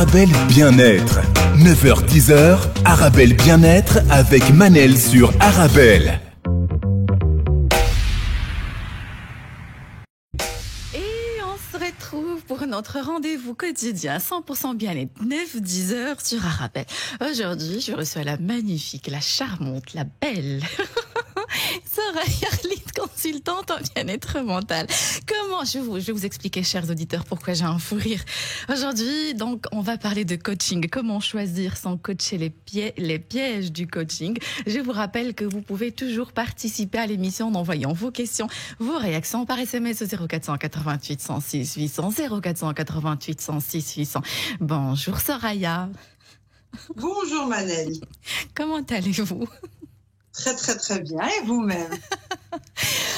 Arabelle Bien-être. 9h-10h, Arabelle Bien-être avec Manel sur Arabelle. Pour notre rendez-vous quotidien 100% bien-être 9-10h sur Arabelle. Aujourd'hui, je reçois la magnifique, la charmante, la belle Soraya Arlide, consultante en bien-être mental. Comment je vais vous expliquer, chers auditeurs, pourquoi j'ai un fou rire. Aujourd'hui, donc, on va parler de coaching. Comment choisir sans coacher les pièges du coaching. Je vous rappelle que vous pouvez toujours participer à l'émission en envoyant vos questions, vos réactions par SMS au 0488 106 800 0488 106 800. Bonjour Soraya. Bonjour Manel. Comment allez-vous ? Très très très bien, et vous-même?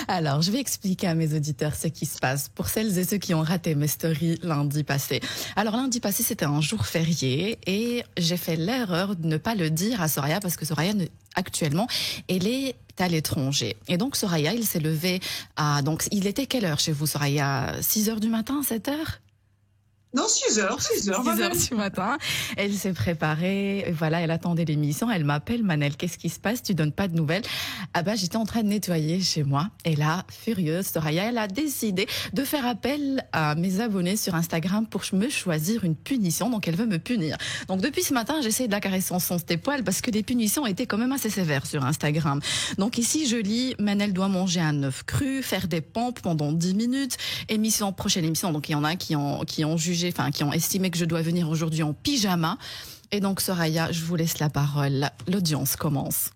Alors, je vais expliquer à mes auditeurs ce qui se passe pour celles et ceux qui ont raté mes stories lundi passé. Alors, lundi passé, c'était un jour férié et j'ai fait l'erreur de ne pas le dire à Soraya parce que Soraya, actuellement, elle est à l'étranger. Et donc, Soraya, il s'est levé à... Donc, il était quelle heure chez vous, Soraya? 6h du matin, 7h? Non, 6h. 6h du matin. Elle s'est préparée. Voilà, elle attendait l'émission. Elle m'appelle, Manel, qu'est-ce qui se passe? Tu donnes pas de nouvelles? Ah bah, j'étais en train de nettoyer chez moi. Et là, furieuse, Soraya, elle a décidé de faire appel à mes abonnés sur Instagram pour me choisir une punition. Donc, elle veut me punir. Donc, depuis ce matin, j'essaie de la caresser en sens tes poils parce que les punitions étaient quand même assez sévères sur Instagram. Donc, ici, je lis, Manel doit manger un œuf cru, faire des pompes pendant 10 minutes. Prochaine émission. Donc, il y en a qui ont jugé, qui ont estimé que je dois venir aujourd'hui en pyjama. Et donc, Soraya, je vous laisse la parole. L'audience commence.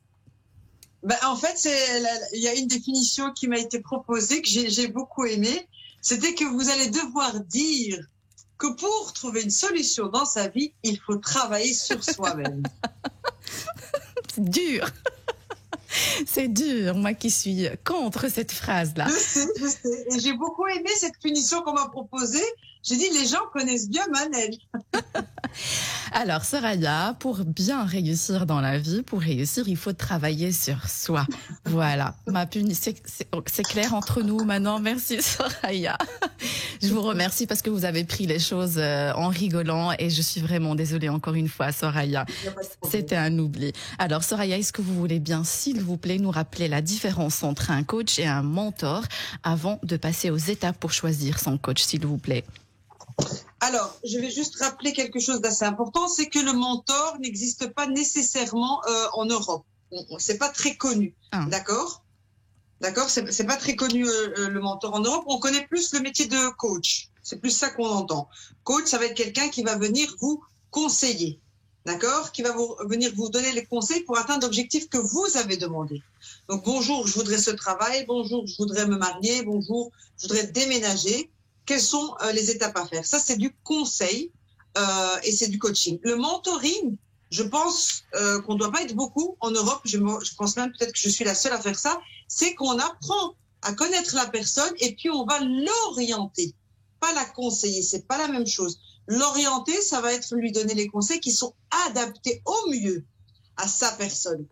En fait, il y a une définition qui m'a été proposée, que j'ai beaucoup aimée. C'était que vous allez devoir dire que pour trouver une solution dans sa vie, il faut travailler sur soi-même. C'est dur. C'est dur, moi qui suis contre cette phrase-là. Je sais. Et j'ai beaucoup aimé cette punition qu'on m'a proposée. J'ai dit, les gens connaissent bien Manel. Alors, Soraya, pour bien réussir dans la vie, pour réussir, il faut travailler sur soi. Voilà. C'est clair entre nous maintenant. Merci, Soraya. Je vous remercie parce que vous avez pris les choses en rigolant et je suis vraiment désolée encore une fois, Soraya. C'était un oubli. Alors, Soraya, est-ce que vous voulez bien, s'il vous plaît, nous rappeler la différence entre un coach et un mentor avant de passer aux étapes pour choisir son coach, s'il vous plaît? Alors, je vais juste rappeler quelque chose d'assez important, c'est que le mentor n'existe pas nécessairement en Europe. C'est pas très connu, d'accord, c'est pas très connu le mentor en Europe. On connaît plus le métier de coach. C'est plus ça qu'on entend. Coach, ça va être quelqu'un qui va venir vous conseiller, d'accord, qui va venir vous donner les conseils pour atteindre l'objectif que vous avez demandé. Donc, bonjour, je voudrais ce travail. Bonjour, je voudrais me marier. Bonjour, je voudrais déménager. Quelles sont les étapes à faire? Ça, c'est du conseil et c'est du coaching. Le mentoring, je pense qu'on ne doit pas être beaucoup en Europe. Je pense même peut-être que je suis la seule à faire ça. C'est qu'on apprend à connaître la personne et puis on va l'orienter, pas la conseiller. C'est pas la même chose. L'orienter, ça va être lui donner les conseils qui sont adaptés au mieux à sa personne.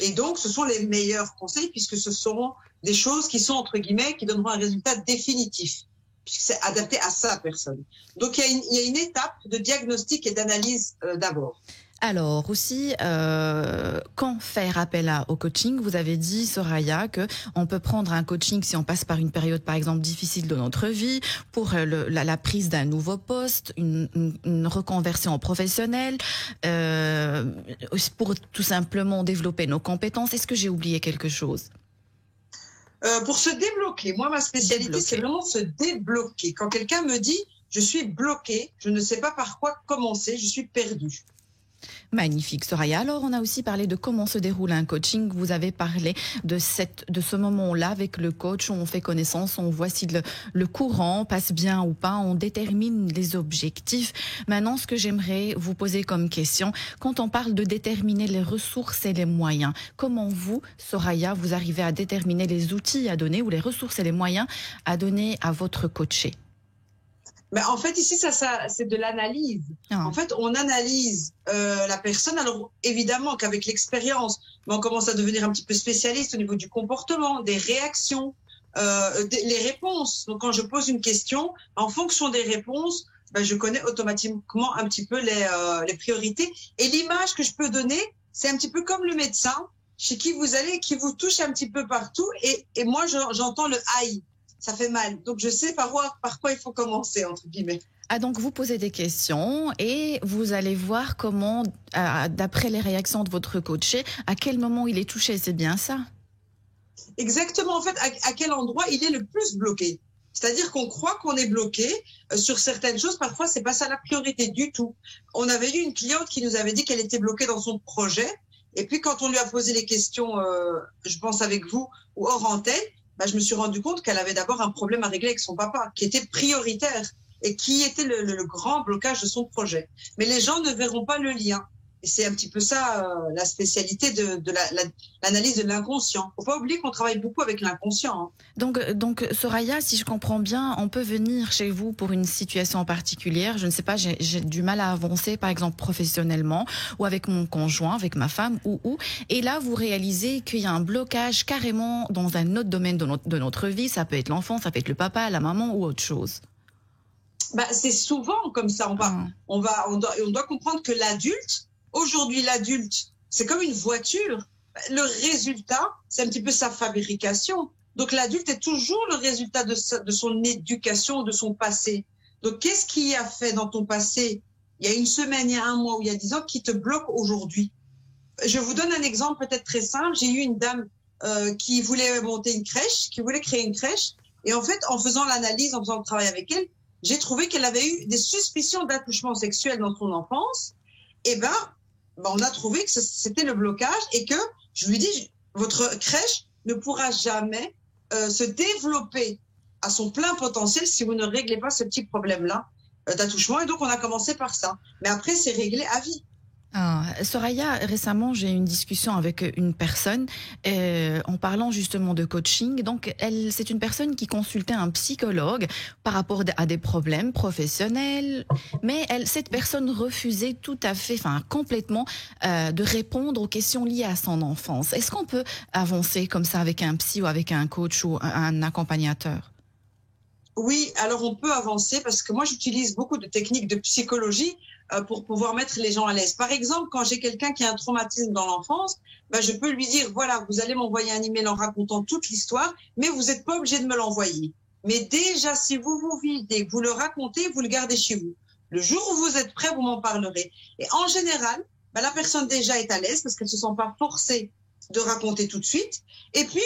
Et donc, ce sont les meilleurs conseils puisque ce seront des choses qui sont, entre guillemets, qui donneront un résultat définitif, puisque c'est adapté à sa personne. Donc, il y a une étape de diagnostic et d'analyse d'abord. Alors aussi, quand faire appel au coaching, vous avez dit, Soraya, que on peut prendre un coaching si on passe par une période, par exemple, difficile de notre vie, pour la prise d'un nouveau poste, une reconversion professionnelle, pour tout simplement développer nos compétences. Est-ce que j'ai oublié quelque chose? Pour se débloquer, moi, ma spécialité, c'est vraiment se débloquer. Quand quelqu'un me dit, je suis bloqué, je ne sais pas par quoi commencer, je suis perdu. Magnifique, Soraya. Alors, on a aussi parlé de comment se déroule un coaching. Vous avez parlé de ce moment-là avec le coach où on fait connaissance, on voit si le courant passe bien ou pas, on détermine les objectifs. Maintenant, ce que j'aimerais vous poser comme question, quand on parle de déterminer les ressources et les moyens, comment vous, Soraya, vous arrivez à déterminer les outils à donner ou les ressources et les moyens à donner à votre coaché? Mais en fait, ici, ça c'est de l'analyse. En fait, on analyse la personne. Alors, évidemment qu'avec l'expérience, on commence à devenir un petit peu spécialiste au niveau du comportement, des réactions, les réponses. Donc, quand je pose une question, en fonction des réponses, je connais automatiquement un petit peu les priorités. Et l'image que je peux donner, c'est un petit peu comme le médecin chez qui vous allez, qui vous touche un petit peu partout. Et moi, j'entends le aïe, ça fait mal. Donc, je sais par quoi il faut commencer, entre guillemets. Ah, donc vous posez des questions et vous allez voir comment, d'après les réactions de votre coaché, à quel moment il est touché, c'est bien ça? Exactement, en fait, à quel endroit il est le plus bloqué. C'est-à-dire qu'on croit qu'on est bloqué sur certaines choses. Parfois, c'est pas ça la priorité du tout. On avait eu une cliente qui nous avait dit qu'elle était bloquée dans son projet. Et puis, quand on lui a posé les questions, je pense avec vous, ou hors antenne, je me suis rendu compte qu'elle avait d'abord un problème à régler avec son papa, qui était prioritaire et qui était le grand blocage de son projet. Mais les gens ne verront pas le lien. Et c'est un petit peu ça, la spécialité de l'analyse de l'inconscient. Faut pas oublier qu'on travaille beaucoup avec l'inconscient. Hein. Donc, Soraya, si je comprends bien, on peut venir chez vous pour une situation particulière. Je ne sais pas, j'ai du mal à avancer, par exemple professionnellement, ou avec mon conjoint, avec ma femme, ou. Et là, vous réalisez qu'il y a un blocage carrément dans un autre domaine de notre vie. Ça peut être l'enfant, ça peut être le papa, la maman ou autre chose. C'est souvent comme ça. On doit comprendre que l'adulte, aujourd'hui, l'adulte, c'est comme une voiture. Le résultat, c'est un petit peu sa fabrication. Donc, l'adulte est toujours le résultat de son éducation, de son passé. Donc, qu'est-ce qui a fait dans ton passé, il y a une semaine, il y a un mois ou il y a 10 ans, qui te bloque aujourd'hui? Je vous donne un exemple peut-être très simple. J'ai eu une dame qui voulait monter une crèche, qui voulait créer une crèche. Et en fait, en faisant l'analyse, en faisant le travail avec elle, j'ai trouvé qu'elle avait eu des suspicions d'attouchement sexuel dans son enfance. Et on a trouvé que c'était le blocage et que je lui dis, votre crèche ne pourra jamais se développer à son plein potentiel si vous ne réglez pas ce petit problème-là d'attouchement. Et donc, on a commencé par ça. Mais après, c'est réglé à vie. Soraya, récemment, j'ai eu une discussion avec une personne en parlant justement de coaching. Donc, c'est une personne qui consultait un psychologue par rapport à des problèmes professionnels. Mais cette personne refusait tout à fait, complètement, de répondre aux questions liées à son enfance. Est-ce qu'on peut avancer comme ça avec un psy ou avec un coach ou un accompagnateur? Oui, alors on peut avancer parce que moi, j'utilise beaucoup de techniques de psychologie pour pouvoir mettre les gens à l'aise. Par exemple, quand j'ai quelqu'un qui a un traumatisme dans l'enfance, je peux lui dire, voilà, vous allez m'envoyer un email en racontant toute l'histoire, mais vous n'êtes pas obligé de me l'envoyer. Mais déjà, si vous vous videz, vous le racontez, vous le gardez chez vous. Le jour où vous êtes prêt, vous m'en parlerez. Et en général, la personne déjà est à l'aise parce qu'elle ne se sent pas forcée de raconter tout de suite. Et puis,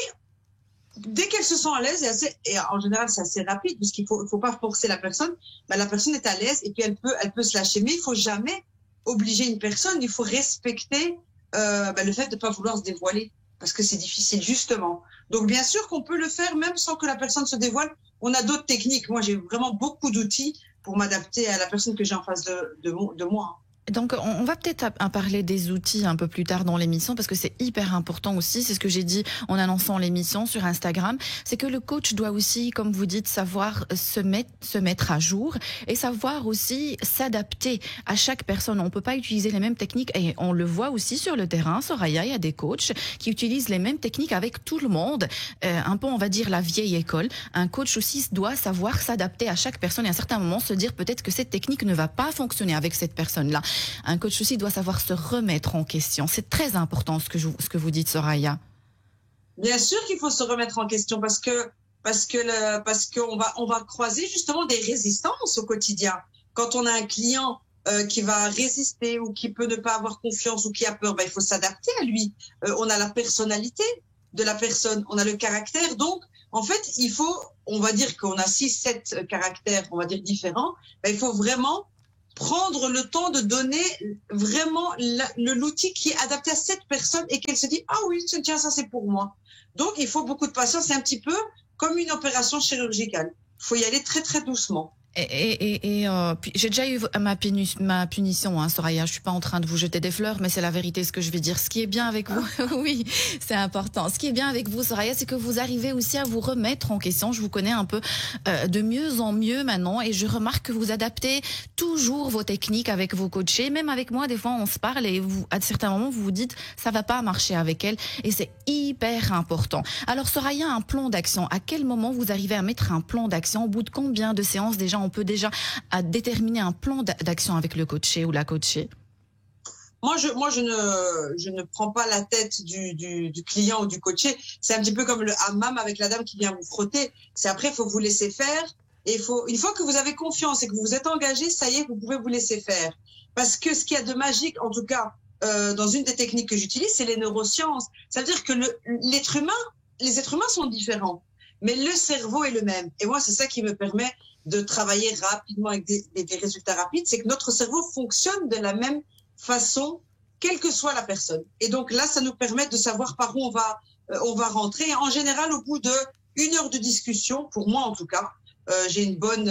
dès qu'elle se sent à l'aise, et en général c'est assez rapide parce qu'il faut pas forcer la personne, la personne est à l'aise et puis elle peut se lâcher. Mais il faut jamais obliger une personne, il faut respecter le fait de pas vouloir se dévoiler parce que c'est difficile justement. Donc bien sûr qu'on peut le faire même sans que la personne se dévoile. On a d'autres techniques. Moi j'ai vraiment beaucoup d'outils pour m'adapter à la personne que j'ai en face de moi. Donc, on va peut-être parler des outils un peu plus tard dans l'émission parce que c'est hyper important aussi. C'est ce que j'ai dit en annonçant l'émission sur Instagram. C'est que le coach doit aussi, comme vous dites, savoir se mettre à jour et savoir aussi s'adapter à chaque personne. On peut pas utiliser les mêmes techniques et on le voit aussi sur le terrain. Soraya, il y a des coachs qui utilisent les mêmes techniques avec tout le monde. Un peu, on va dire, la vieille école. Un coach aussi doit savoir s'adapter à chaque personne et à un certain moment se dire peut-être que cette technique ne va pas fonctionner avec cette personne-là. Un coach aussi doit savoir se remettre en question. C'est très important ce que vous dites, Soraya. Bien sûr qu'il faut se remettre en question parce qu'on va croiser justement des résistances au quotidien. Quand on a un client qui va résister ou qui peut ne pas avoir confiance ou qui a peur, il faut s'adapter à lui. On a la personnalité de la personne, on a le caractère. Donc, en fait, on va dire qu'on a 6-7 caractères, on va dire différents. Il faut vraiment prendre le temps de donner vraiment l'outil qui est adapté à cette personne et qu'elle se dit « Ah oui, tiens, ça c'est pour moi ». Donc, il faut beaucoup de patience. C'est un petit peu comme une opération chirurgicale. Il faut y aller très, très doucement. Puis j'ai déjà eu ma punition, Soraya. Je suis pas en train de vous jeter des fleurs, mais c'est la vérité ce que je vais dire. Ce qui est bien avec vous, oui, c'est important. Ce qui est bien avec vous, Soraya, c'est que vous arrivez aussi à vous remettre en question. Je vous connais un peu de mieux en mieux maintenant, et je remarque que vous adaptez toujours vos techniques avec vos coachés. Même avec moi, des fois, on se parle et à certains moments, vous vous dites ça va pas marcher avec elle, et c'est hyper important. Alors, Soraya, un plan d'action. À quel moment vous arrivez à mettre un plan d'action? Au bout de combien de séances déjà on on peut déjà déterminer un plan d'action avec le coaché ou la coachée? Moi, je ne prends pas la tête du client ou du coaché. C'est un petit peu comme le hammam avec la dame qui vient vous frotter. C'est après, il faut vous laisser faire. Et une fois que vous avez confiance et que vous vous êtes engagé, ça y est, vous pouvez vous laisser faire. Parce que ce qu'il y a de magique, en tout cas, dans une des techniques que j'utilise, c'est les neurosciences. Ça veut dire que les êtres humains sont différents, mais le cerveau est le même. Et moi, c'est ça qui me permet de travailler rapidement avec des résultats rapides. C'est que notre cerveau fonctionne de la même façon, quelle que soit la personne. Et donc là, ça nous permet de savoir par où on va rentrer. Et en général, au bout d'1 heure de discussion, pour moi en tout cas, j'ai une bonne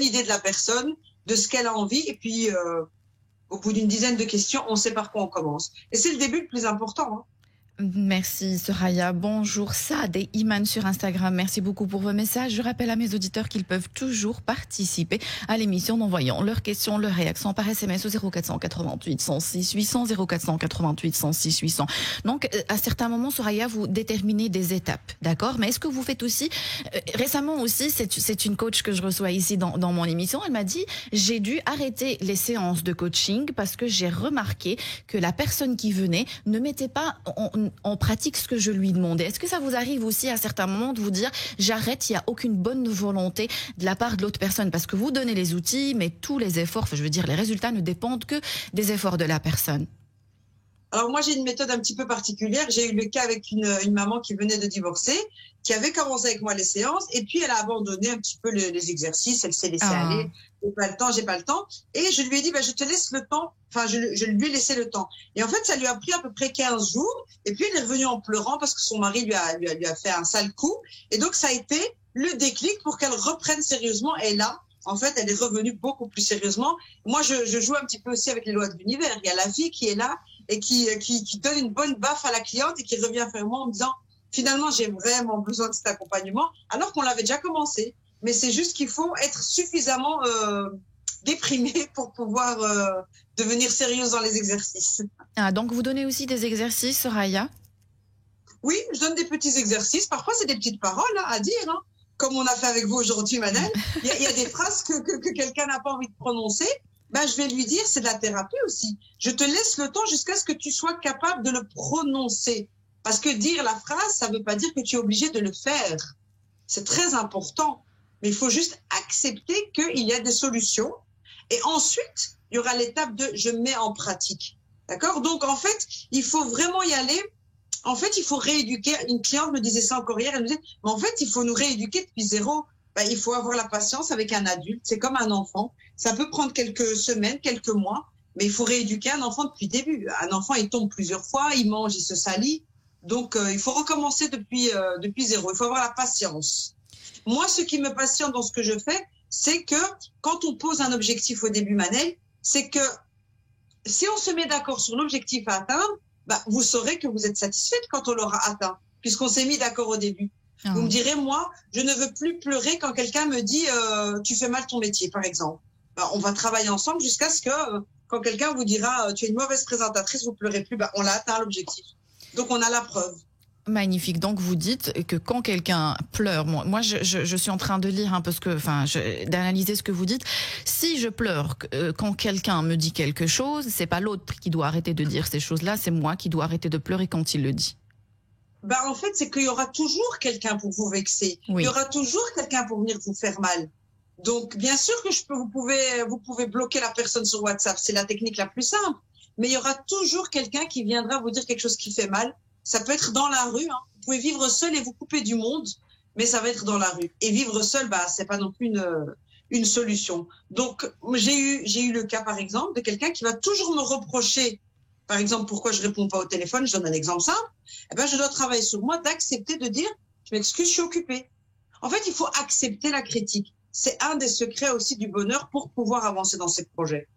idée de la personne, de ce qu'elle a envie. Et puis, au bout d'une dizaine de questions, on sait par quoi on commence. Et c'est le début le plus important, hein. Merci Soraya. Bonjour Saad et Iman sur Instagram. Merci beaucoup pour vos messages. Je rappelle à mes auditeurs qu'ils peuvent toujours participer à l'émission en envoyant leurs questions, leurs réactions par SMS au 0488 106 800 0488 106 800. Donc à certains moments, Soraya, vous déterminez des étapes, d'accord? Mais est-ce que vous faites aussi récemment aussi, c'est une coach que je reçois ici dans mon émission. Elle m'a dit j'ai dû arrêter les séances de coaching parce que j'ai remarqué que la personne qui venait ne mettait pas en pratique ce que je lui demandais. Est-ce que ça vous arrive aussi à certains moments de vous dire j'arrête, il n'y a aucune bonne volonté de la part de l'autre personne parce que vous donnez les outils, mais tous les efforts, enfin, je veux dire les résultats ne dépendent que des efforts de la personne? Alors moi, j'ai une méthode un petit peu particulière. J'ai eu le cas avec une maman qui venait de divorcer, qui avait commencé avec moi les séances, et puis elle a abandonné un petit peu les exercices. Elle s'est laissée aller. J'ai pas le temps. Et je lui ai dit, je te laisse le temps. Enfin, je lui ai laissé le temps. Et en fait, ça lui a pris à peu près 15 jours. Et puis, elle est revenue en pleurant parce que son mari lui a fait un sale coup. Et donc, ça a été le déclic pour qu'elle reprenne sérieusement. Et là, en fait, elle est revenue beaucoup plus sérieusement. Moi, je joue un petit peu aussi avec les lois de l'univers. Il y a la vie qui est là et qui donne une bonne baffe à la cliente et qui revient vers moi en me disant, finalement, j'ai vraiment besoin de cet accompagnement, alors qu'on l'avait déjà commencé. Mais c'est juste qu'il faut être suffisamment déprimé pour pouvoir devenir sérieuse dans les exercices. Ah, donc vous donnez aussi des exercices, Soraya? Oui, je donne des petits exercices. Parfois, c'est des petites paroles à dire, hein, comme on a fait avec vous aujourd'hui, Manel. Il y a des phrases que quelqu'un n'a pas envie de prononcer. Je vais lui dire, c'est de la thérapie aussi. Je te laisse le temps jusqu'à ce que tu sois capable de le prononcer. Parce que dire la phrase, ça ne veut pas dire que tu es obligé de le faire. C'est très important. Mais il faut juste accepter qu'il y a des solutions. Et ensuite, il y aura l'étape de je mets en pratique. D'accord? Donc, en fait, il faut vraiment y aller. En fait, il faut rééduquer. Une cliente me disait ça encore hier. Elle me disait, mais en fait, il faut nous rééduquer depuis zéro. Il faut avoir la patience avec un adulte. C'est comme un enfant. Ça peut prendre quelques semaines, quelques mois, mais il faut rééduquer un enfant depuis le début. Un enfant, il tombe plusieurs fois, il mange, il se salit. Donc, il faut recommencer depuis zéro. Il faut avoir la patience. Moi, ce qui me passionne dans ce que je fais, c'est que quand on pose un objectif au début, Manel, c'est que si on se met d'accord sur l'objectif à atteindre, vous saurez que vous êtes satisfaite quand on l'aura atteint, puisqu'on s'est mis d'accord au début. Vous me direz, moi, je ne veux plus pleurer quand quelqu'un me dit tu fais mal ton métier, par exemple. On va travailler ensemble jusqu'à ce que quand quelqu'un vous dira tu es une mauvaise présentatrice, vous pleurez plus, on a atteint l'objectif. Donc, on a la preuve. Magnifique. Donc, vous dites que quand quelqu'un pleure, moi je suis en train de lire un peu d'analyser ce que vous dites. Si je pleure quand quelqu'un me dit quelque chose, c'est pas l'autre qui doit arrêter de dire ces choses-là, c'est moi qui dois arrêter de pleurer quand il le dit. En fait, c'est qu'il y aura toujours quelqu'un pour vous vexer. Oui. Il y aura toujours quelqu'un pour venir vous faire mal. Donc, bien sûr que vous pouvez bloquer la personne sur WhatsApp. C'est la technique la plus simple. Mais il y aura toujours quelqu'un qui viendra vous dire quelque chose qui fait mal. Ça peut être dans la rue. Hein. Vous pouvez vivre seul et vous couper du monde, mais ça va être dans la rue. Et vivre seul, c'est pas non plus une solution. Donc, j'ai eu le cas, par exemple, de quelqu'un qui va toujours me reprocher, par exemple, pourquoi je réponds pas au téléphone. Je donne un exemple simple. Je dois travailler sur moi, d'accepter de dire, je m'excuse, je suis occupée. En fait, il faut accepter la critique. C'est un des secrets aussi du bonheur pour pouvoir avancer dans ces projets.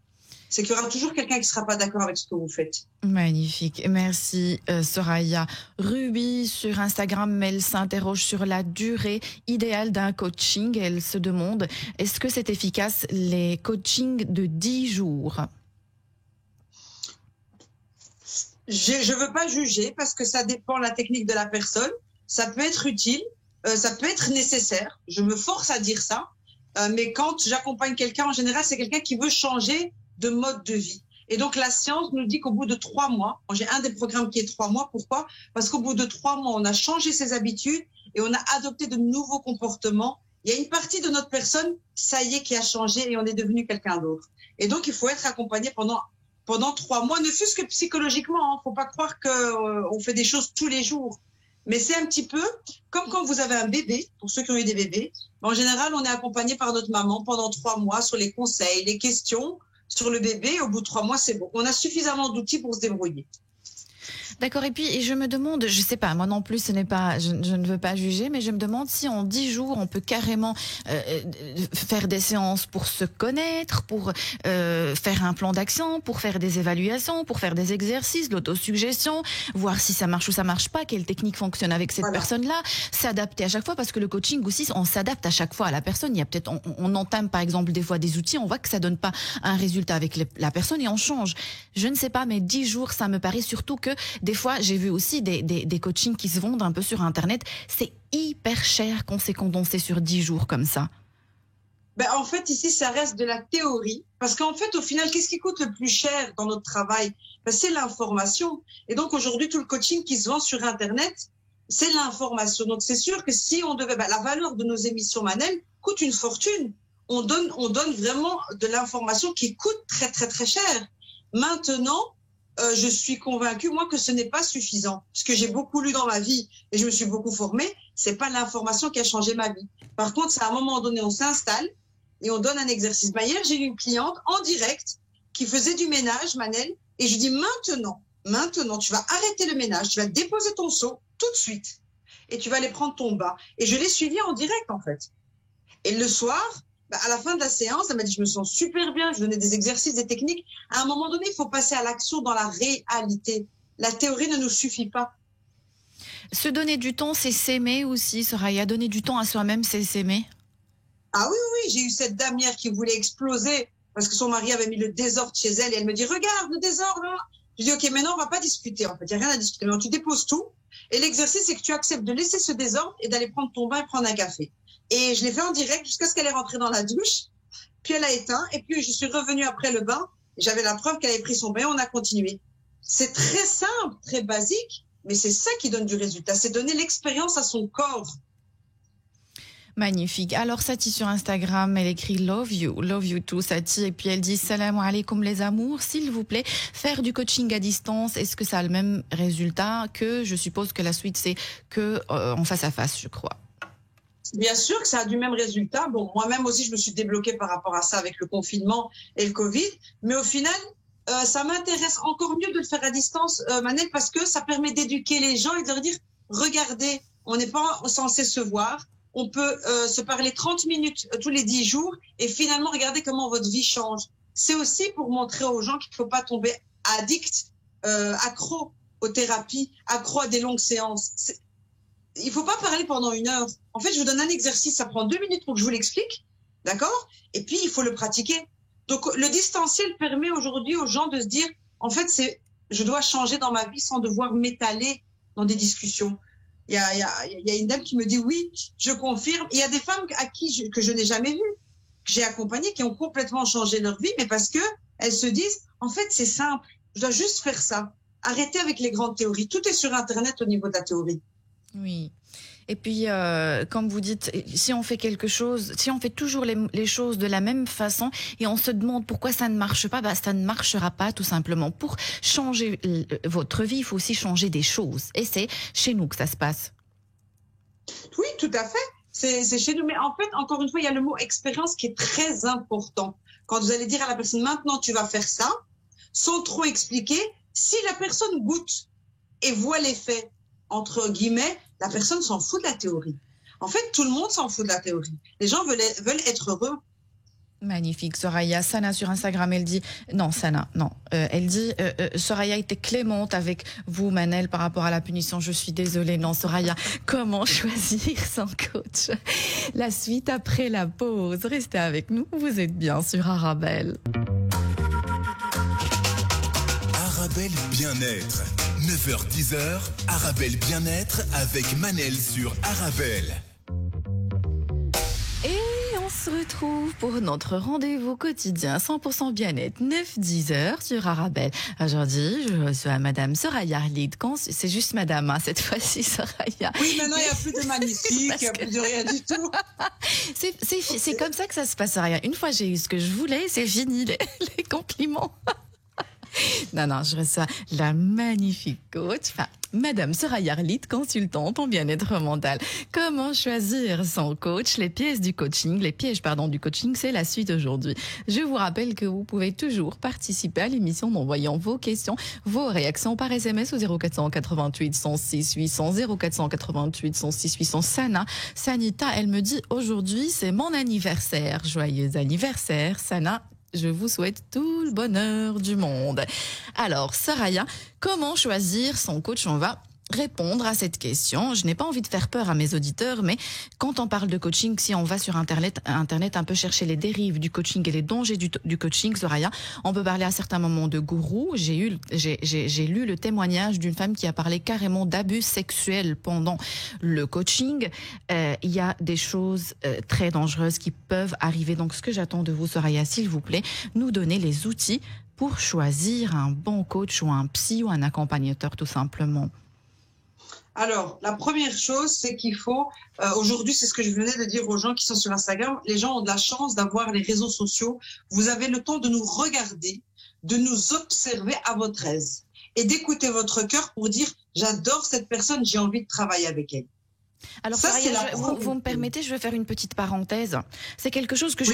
C'est qu'il y aura toujours quelqu'un qui ne sera pas d'accord avec ce que vous faites. Magnifique. Merci, Soraya. Ruby, sur Instagram, elle s'interroge sur la durée idéale d'un coaching. Elle se demande, est-ce que c'est efficace, les coachings de 10 jours? Je veux pas juger parce que ça dépend de la technique de la personne. Ça peut être utile, ça peut être nécessaire. Je me force à dire ça. mais quand j'accompagne quelqu'un, en général, c'est quelqu'un qui veut changer de mode de vie. Et donc, la science nous dit qu'au bout de 3 mois, j'ai un des programmes qui est 3 mois. Pourquoi? Parce qu'au bout de 3 mois, on a changé ses habitudes et on a adopté de nouveaux comportements. Il y a une partie de notre personne, ça y est, qui a changé et on est devenu quelqu'un d'autre. Et donc, il faut être accompagné pendant 3 mois, ne fût-ce que psychologiquement. Faut pas croire qu'on fait des choses tous les jours. Mais c'est un petit peu comme quand vous avez un bébé, pour ceux qui ont eu des bébés. En général, on est accompagné par notre maman pendant 3 mois sur les conseils, les questions sur le bébé. Au bout de 3 mois, c'est bon. On a suffisamment d'outils pour se débrouiller. D'accord. Et puis, je me demande, je sais pas, moi non plus, ce n'est pas, je ne veux pas juger, mais je me demande si en 10 jours, on peut carrément faire des séances pour se connaître, pour faire un plan d'action, pour faire des évaluations, pour faire des exercices, l'autosuggestion, voir si ça marche ou ça marche pas, quelle technique fonctionne avec cette personne-là, s'adapter à chaque fois, parce que le coaching aussi, on s'adapte à chaque fois à la personne. Il y a peut-être, on entame par exemple des fois des outils, on voit que ça donne pas un résultat avec la personne et on change. Je ne sais pas, mais 10 jours, ça me paraît, surtout que des fois, j'ai vu aussi des coachings qui se vendent un peu sur Internet. C'est hyper cher quand c'est condensé sur 10 jours comme ça. En fait, ici, ça reste de la théorie. Parce qu'en fait, au final, qu'est-ce qui coûte le plus cher dans notre travail? C'est l'information. Et donc, aujourd'hui, tout le coaching qui se vend sur Internet, c'est l'information. Donc, c'est sûr que si on devait... la valeur de nos émissions Manel coûte une fortune. On donne vraiment de l'information qui coûte très, très, très cher. Maintenant... je suis convaincue, moi, que ce n'est pas suffisant. Parce que j'ai beaucoup lu dans ma vie et je me suis beaucoup formée. C'est pas l'information qui a changé ma vie. Par contre, c'est à un moment donné, on s'installe et on donne un exercice. Hier, j'ai eu une cliente en direct qui faisait du ménage, Manel, et je lui dis maintenant, tu vas arrêter le ménage, tu vas déposer ton seau tout de suite et tu vas aller prendre ton bain. Et je l'ai suivie en direct, en fait. Et le soir, à la fin de la séance, elle m'a dit, je me sens super bien, je donnais des exercices, des techniques. À un moment donné, il faut passer à l'action dans la réalité. La théorie ne nous suffit pas. Se donner du temps, c'est s'aimer aussi, Soraya. Donner du temps à soi-même, c'est s'aimer. Ah oui, j'ai eu cette dame hier qui voulait exploser parce que son mari avait mis le désordre chez elle et elle me dit, regarde le désordre là. Je dis, ok, maintenant on va pas discuter en fait, il n'y a rien à discuter. Maintenant tu déposes tout et l'exercice c'est que tu acceptes de laisser ce désordre et d'aller prendre ton bain et prendre un café. Et je l'ai fait en direct jusqu'à ce qu'elle est rentrée dans la douche. Puis elle a éteint. Et puis je suis revenue après le bain. J'avais la preuve qu'elle avait pris son bain. On a continué. C'est très simple, très basique. Mais c'est ça qui donne du résultat. C'est donner l'expérience à son corps. Magnifique. Alors Sati sur Instagram, elle écrit love you too Sati, et puis elle dit salam alaikum les amours, s'il vous plaît, faire du coaching à distance, est-ce que ça a le même résultat que, je suppose que la suite c'est que en face à face, je crois. Bien sûr que ça a du même résultat. Bon, moi-même aussi, je me suis débloquée par rapport à ça avec le confinement et le Covid. Mais au final, ça m'intéresse encore mieux de le faire à distance, Manel, parce que ça permet d'éduquer les gens et de leur dire, regardez, on n'est pas censé se voir. On peut se parler 30 minutes tous les 10 jours et finalement, regardez comment votre vie change. C'est aussi pour montrer aux gens qu'il ne faut pas tomber addict, accro aux thérapies, accro à des longues séances. Il ne faut pas parler pendant 1 heure. En fait, je vous donne un exercice, ça prend 2 minutes pour que je vous l'explique, d'accord? Et puis, il faut le pratiquer. Donc, le distanciel permet aujourd'hui aux gens de se dire, en fait, je dois changer dans ma vie sans devoir m'étaler dans des discussions. Il y a une dame qui me dit, oui, je confirme. Il y a des femmes que je n'ai jamais vues, que j'ai accompagnées, qui ont complètement changé leur vie, mais parce qu'elles se disent, en fait, c'est simple, je dois juste faire ça. Arrêtez avec les grandes théories. Tout est sur Internet au niveau de la théorie. Oui. Et puis, comme vous dites, si on fait quelque chose, si on fait toujours les choses de la même façon et on se demande pourquoi ça ne marche pas, ça ne marchera pas tout simplement. Pour changer votre vie, il faut aussi changer des choses. Et c'est chez nous que ça se passe. Oui, tout à fait. C'est chez nous. Mais en fait, encore une fois, il y a le mot expérience qui est très important. Quand vous allez dire à la personne, maintenant tu vas faire ça, sans trop expliquer, si la personne goûte et voit l'effet, entre guillemets, la personne s'en fout de la théorie. En fait, tout le monde s'en fout de la théorie. Les gens veulent être heureux. Magnifique, Soraya. Sana sur Instagram, elle dit... Non, Sana, non. Elle dit, Soraya était clémente avec vous, Manel, par rapport à la punition. Je suis désolée. Non, Soraya, comment choisir son coach? La suite après la pause. Restez avec nous. Vous êtes bien sur Arabelle. Arabelle Bien-être. 9h-10h, Arabelle Bien-être avec Manel sur Arabelle. Et on se retrouve pour notre rendez-vous quotidien 100% bien-être 9-10 heures sur Arabelle. Aujourd'hui, je reçois Madame Soraya Arlid. C'est juste Madame, hein, cette fois-ci, Soraya. Oui, maintenant il n'y a plus de magnifique, il n'y a plus de rien du tout. C'est comme ça que ça se passe, Soraya. Une fois j'ai eu ce que je voulais, c'est fini les compliments. Non, je reçois la magnifique coach, Madame Soraya Arlid, consultante en bien-être mental. Comment choisir son coach? Les pièges du coaching, c'est la suite aujourd'hui. Je vous rappelle que vous pouvez toujours participer à l'émission en envoyant vos questions, vos réactions par SMS au 0488 106 800, 0488 106 800. Sanita, elle me dit aujourd'hui c'est mon anniversaire. Joyeux anniversaire, Sana. Je vous souhaite tout le bonheur du monde. Alors, Soraya, comment choisir son coach? On va répondre à cette question. Je n'ai pas envie de faire peur à mes auditeurs, mais quand on parle de coaching, si on va sur Internet un peu chercher les dérives du coaching et les dangers du coaching, Soraya, on peut parler à certains moments de gourou. J'ai lu le témoignage d'une femme qui a parlé carrément d'abus sexuels pendant le coaching. Il y a des choses très dangereuses qui peuvent arriver. Donc, ce que j'attends de vous, Soraya, s'il vous plaît, nous donner les outils pour choisir un bon coach ou un psy ou un accompagnateur, tout simplement. Alors, la première chose, c'est qu'il faut, aujourd'hui, c'est ce que je venais de dire aux gens qui sont sur Instagram, les gens ont de la chance d'avoir les réseaux sociaux. Vous avez le temps de nous regarder, de nous observer à votre aise et d'écouter votre cœur pour dire « j'adore cette personne, j'ai envie de travailler avec elle ». Alors, Soraya, vous me permettez, je vais faire une petite parenthèse. C'est quelque chose que je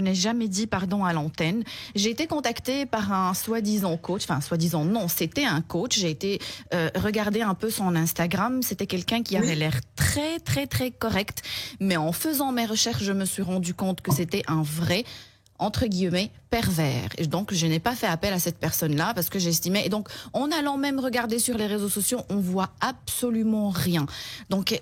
n'ai jamais dit, à l'antenne. J'ai été contactée par un soi-disant coach, soi-disant non, c'était un coach. J'ai été regarder un peu son Instagram. C'était quelqu'un qui avait l'air très, très, très correct. Mais en faisant mes recherches, je me suis rendu compte que c'était un vrai, entre guillemets, pervers. Et donc, je n'ai pas fait appel à cette personne-là parce que j'estimais... Et donc, en allant même regarder sur les réseaux sociaux, on voit absolument rien. Donc,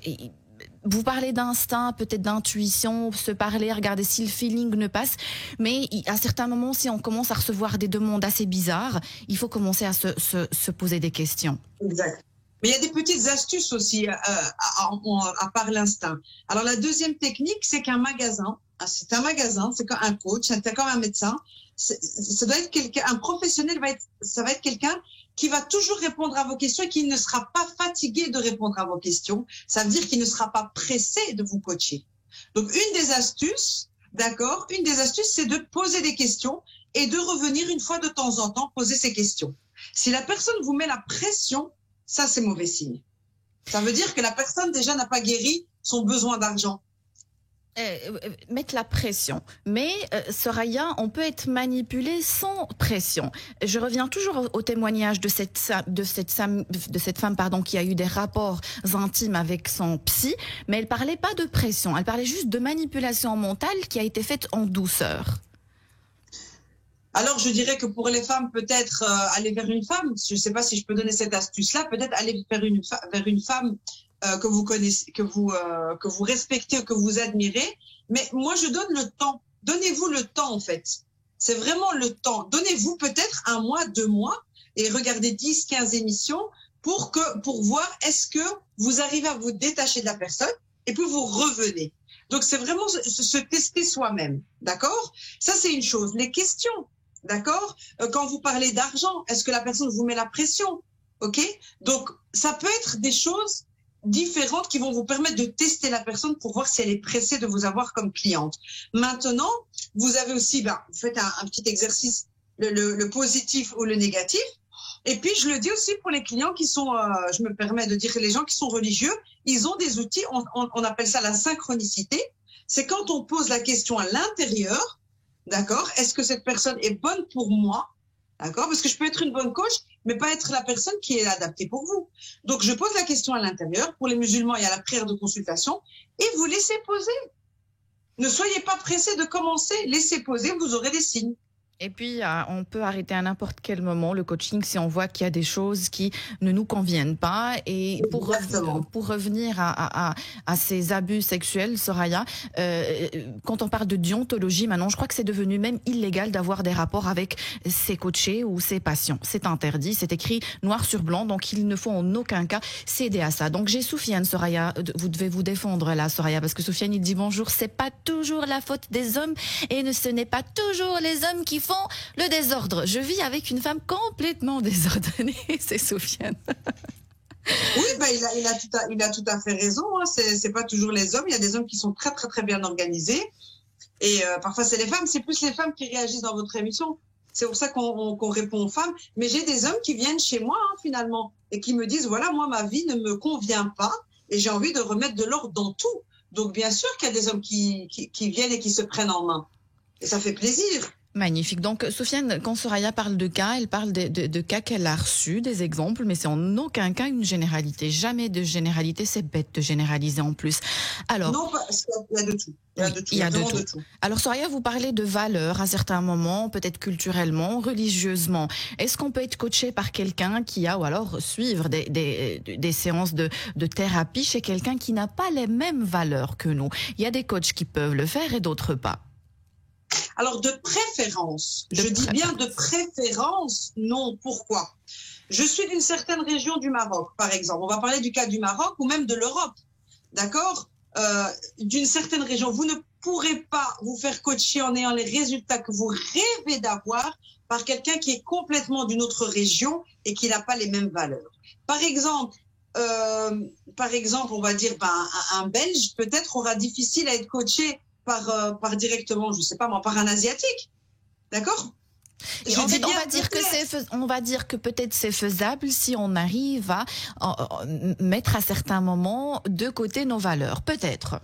vous parlez d'instinct, peut-être d'intuition, se parler, regarder si le feeling ne passe. Mais à certains moments, si on commence à recevoir des demandes assez bizarres, il faut commencer à se poser des questions. Exact. Mais il y a des petites astuces aussi, à part l'instinct. Alors, la deuxième technique, c'est qu'un magasin, c'est comme un coach, c'est comme un médecin. Ça doit être quelqu'un, un professionnel ça va être quelqu'un qui va toujours répondre à vos questions et qui ne sera pas fatigué de répondre à vos questions. Ça veut dire qu'il ne sera pas pressé de vous coacher. Donc, une des astuces, c'est de poser des questions et de revenir une fois de temps en temps poser ces questions. Si la personne vous met la pression, ça, c'est mauvais signe. Ça veut dire que la personne, déjà, n'a pas guéri son besoin d'argent. Mettre la pression. Mais, Soraya, on peut être manipulé sans pression. Je reviens toujours au témoignage de cette femme, qui a eu des rapports intimes avec son psy, mais elle parlait pas de pression. Elle parlait juste de manipulation mentale qui a été faite en douceur. Alors, je dirais que pour les femmes, peut-être aller vers une femme, je ne sais pas si je peux donner cette astuce-là, peut-être aller vers une femme que vous connaissez, que vous respectez, que vous admirez. Mais moi, je donne le temps. Donnez-vous le temps, en fait. C'est vraiment le temps. Donnez-vous peut-être 1 mois, 2 mois et regardez 10, 15 émissions pour voir est-ce que vous arrivez à vous détacher de la personne et puis vous revenez. Donc, c'est vraiment se tester soi-même. D'accord? Ça, c'est une chose. Les questions. D'accord? Quand vous parlez d'argent, est-ce que la personne vous met la pression? OK? Donc, ça peut être des choses différentes qui vont vous permettre de tester la personne pour voir si elle est pressée de vous avoir comme cliente. Maintenant, vous avez aussi, vous faites un petit exercice, le positif ou le négatif. Et puis, je le dis aussi pour les clients qui sont, je me permets de dire que les gens qui sont religieux, ils ont des outils, on appelle ça la synchronicité. C'est quand on pose la question à l'intérieur, d'accord, est-ce que cette personne est bonne pour moi? D'accord? Parce que je peux être une bonne coach, mais pas être la personne qui est adaptée pour vous. Donc, je pose la question à l'intérieur. Pour les musulmans, il y a la prière de consultation et vous laissez poser. Ne soyez pas pressés de commencer. Laissez poser, vous aurez des signes. Et puis, on peut arrêter à n'importe quel moment le coaching si on voit qu'il y a des choses qui ne nous conviennent pas. Et pour revenir à ces abus sexuels, Soraya, quand on parle de déontologie, maintenant, je crois que c'est devenu même illégal d'avoir des rapports avec ses coachés ou ses patients. C'est interdit, c'est écrit noir sur blanc, donc il ne faut en aucun cas céder à ça. Donc j'ai Soufiane, Soraya, vous devez vous défendre là, Soraya, parce que Soufiane, il dit bonjour, c'est pas toujours la faute des hommes et ce n'est pas toujours les hommes qui font le désordre. Je vis avec une femme complètement désordonnée, c'est Soufiane. Oui, il a tout à fait raison. Hein. C'est pas toujours les hommes. Il y a des hommes qui sont très très très bien organisés et parfois c'est les femmes. C'est plus les femmes qui réagissent dans votre émission. C'est pour ça qu'on répond aux femmes. Mais j'ai des hommes qui viennent chez moi finalement et qui me disent voilà, moi ma vie ne me convient pas et j'ai envie de remettre de l'ordre dans tout. Donc bien sûr qu'il y a des hommes qui viennent et qui se prennent en main et ça fait plaisir. Magnifique. Donc, Soufiane, quand Soraya parle de cas, elle parle de cas qu'elle a reçus, des exemples, mais c'est en aucun cas une généralité. Jamais de généralité, c'est bête de généraliser en plus. Alors, non, parce qu'il y a de tout. Il y a de tout. Alors, Soraya, vous parlez de valeurs à certains moments, peut-être culturellement, religieusement. Est-ce qu'on peut être coaché par quelqu'un qui a, ou alors suivre des séances de thérapie chez quelqu'un qui n'a pas les mêmes valeurs que nous? Il y a des coachs qui peuvent le faire et d'autres pas. Alors, de préférence, je dis bien de préférence, non. Pourquoi? Je suis d'une certaine région du Maroc, par exemple. On va parler du cas du Maroc ou même de l'Europe, d'accord? D'une certaine région, vous ne pourrez pas vous faire coacher en ayant les résultats que vous rêvez d'avoir par quelqu'un qui est complètement d'une autre région et qui n'a pas les mêmes valeurs. Par exemple, on va dire, un Belge peut-être aura difficile à être coaché par directement, je sais pas moi, par un Asiatique, d'accord? En fait, on va dire que peut-être c'est faisable si on arrive à mettre à certains moments de côté nos valeurs, peut-être.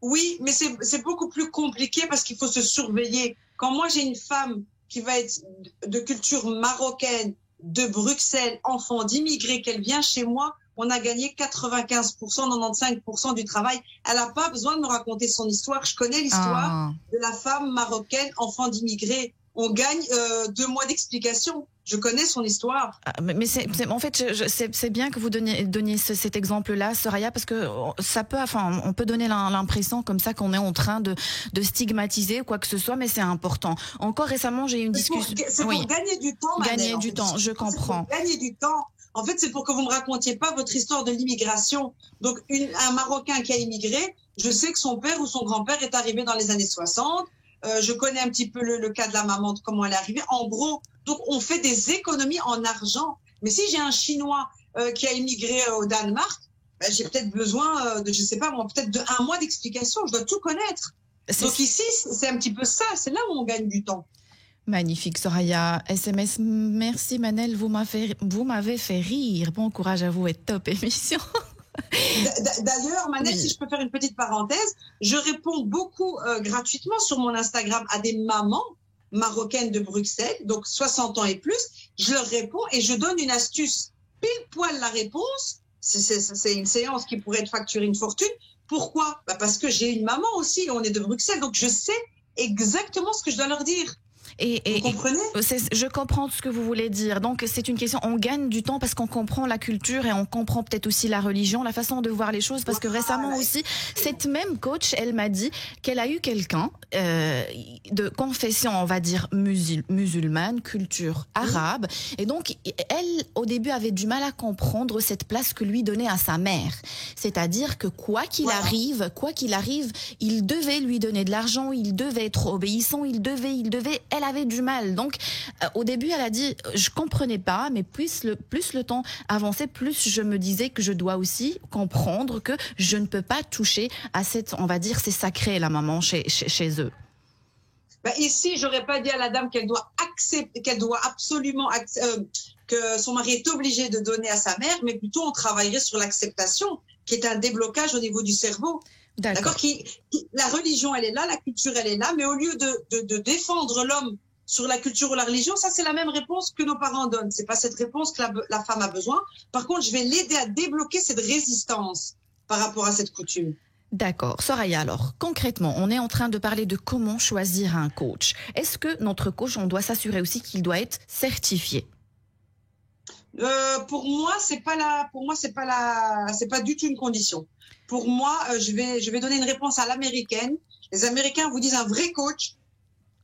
Oui, mais c'est beaucoup plus compliqué parce qu'il faut se surveiller. Quand moi j'ai une femme qui va être de culture marocaine, de Bruxelles, enfant d'immigrés, qu'elle vient chez moi, on a gagné 95%, 95% du travail. Elle n'a pas besoin de me raconter son histoire. Je connais l'histoire de la femme marocaine, enfant d'immigrés. On gagne 2 mois d'explication. Je connais son histoire. Mais en fait, c'est bien que vous donniez cet exemple-là, Soraya, parce que ça peut, on peut donner l'impression comme ça qu'on est en train de stigmatiser ou quoi que ce soit, mais c'est important. Encore récemment, j'ai eu une discussion. C'est pour gagner du temps, Gagner du temps, je comprends. Pour gagner du temps. En fait, c'est pour que vous me racontiez pas votre histoire de l'immigration. Donc, un Marocain qui a immigré, je sais que son père ou son grand-père est arrivé dans les années 60. Je connais un petit peu le cas de la maman, de comment elle est arrivée. En gros, donc on fait des économies en argent. Mais si j'ai un Chinois qui a immigré au Danemark, j'ai peut-être besoin de, je sais pas moi, peut-être de 1 mois d'explication. Je dois tout connaître. Donc ici, c'est un petit peu ça. C'est là où on gagne du temps. Magnifique, Soraya. SMS, merci Manel, vous m'avez fait rire. Bon courage à vous et top émission. D'ailleurs, Manel, oui. Si je peux faire une petite parenthèse, je réponds beaucoup gratuitement sur mon Instagram à des mamans marocaines de Bruxelles, donc 60 ans et plus. Je leur réponds et je donne une astuce. Pile poil la réponse, c'est une séance qui pourrait être facturée une fortune. Pourquoi? Parce que j'ai une maman aussi, on est de Bruxelles, donc je sais exactement ce que je dois leur dire. Vous comprenez? Je comprends ce que vous voulez dire. Donc c'est une question, on gagne du temps parce qu'on comprend la culture et on comprend peut-être aussi la religion, la façon de voir les choses. Parce que récemment aussi, cette même coach, elle m'a dit qu'elle a eu quelqu'un de confession, on va dire musulmane, culture arabe. Et donc elle, au début, avait du mal à comprendre cette place que lui donnait à sa mère. C'est-à-dire que quoi qu'il arrive, il devait lui donner de l'argent, il devait être obéissant, il devait. Elle avait du mal. Donc, au début, elle a dit, je comprenais pas, mais plus le temps avançait, plus je me disais que je dois aussi comprendre que je ne peux pas toucher à cette, on va dire, c'est sacré, la maman, chez eux. Ici, j'aurais pas dit à la dame qu'elle doit accepter, qu'elle doit absolument que son mari est obligé de donner à sa mère, mais plutôt on travaillerait sur l'acceptation, qui est un déblocage au niveau du cerveau. D'accord. La religion, elle est là, la culture, elle est là, mais au lieu de défendre l'homme sur la culture ou la religion, ça c'est la même réponse que nos parents donnent. C'est pas cette réponse que la femme a besoin. Par contre, je vais l'aider à débloquer cette résistance par rapport à cette coutume. D'accord. Soraya, alors, concrètement, on est en train de parler de comment choisir un coach. Est-ce que notre coach, on doit s'assurer aussi qu'il doit être certifié? Pour moi, c'est pas du tout une condition. Pour moi, je vais donner une réponse à l'américaine. Les Américains vous disent un vrai coach,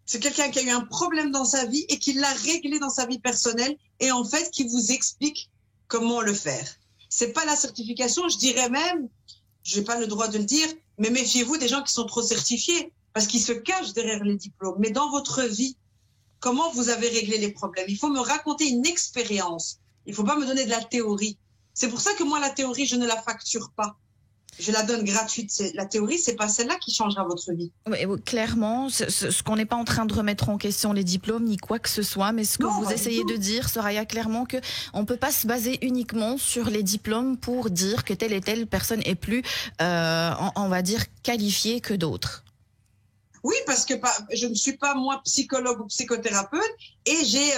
c'est quelqu'un qui a eu un problème dans sa vie et qui l'a réglé dans sa vie personnelle et en fait qui vous explique comment le faire. C'est pas la certification, je dirais même, j'ai pas le droit de le dire, mais méfiez-vous des gens qui sont trop certifiés parce qu'ils se cachent derrière les diplômes. Mais dans votre vie, comment vous avez réglé les problèmes? Il faut me raconter une expérience. Il faut pas me donner de la théorie. C'est pour ça que moi, la théorie, je ne la facture pas. Je la donne gratuite. La théorie, c'est pas celle-là qui changera votre vie. Oui, clairement, ce qu'on n'est pas en train de remettre en question les diplômes ni quoi que ce soit, mais ce que vous essayez de dire, Soraya, clairement que on peut pas se baser uniquement sur les diplômes pour dire que telle et telle personne est plus, on va dire, qualifiée que d'autres. Oui, parce que je ne suis pas moi psychologue ou psychothérapeute et j'ai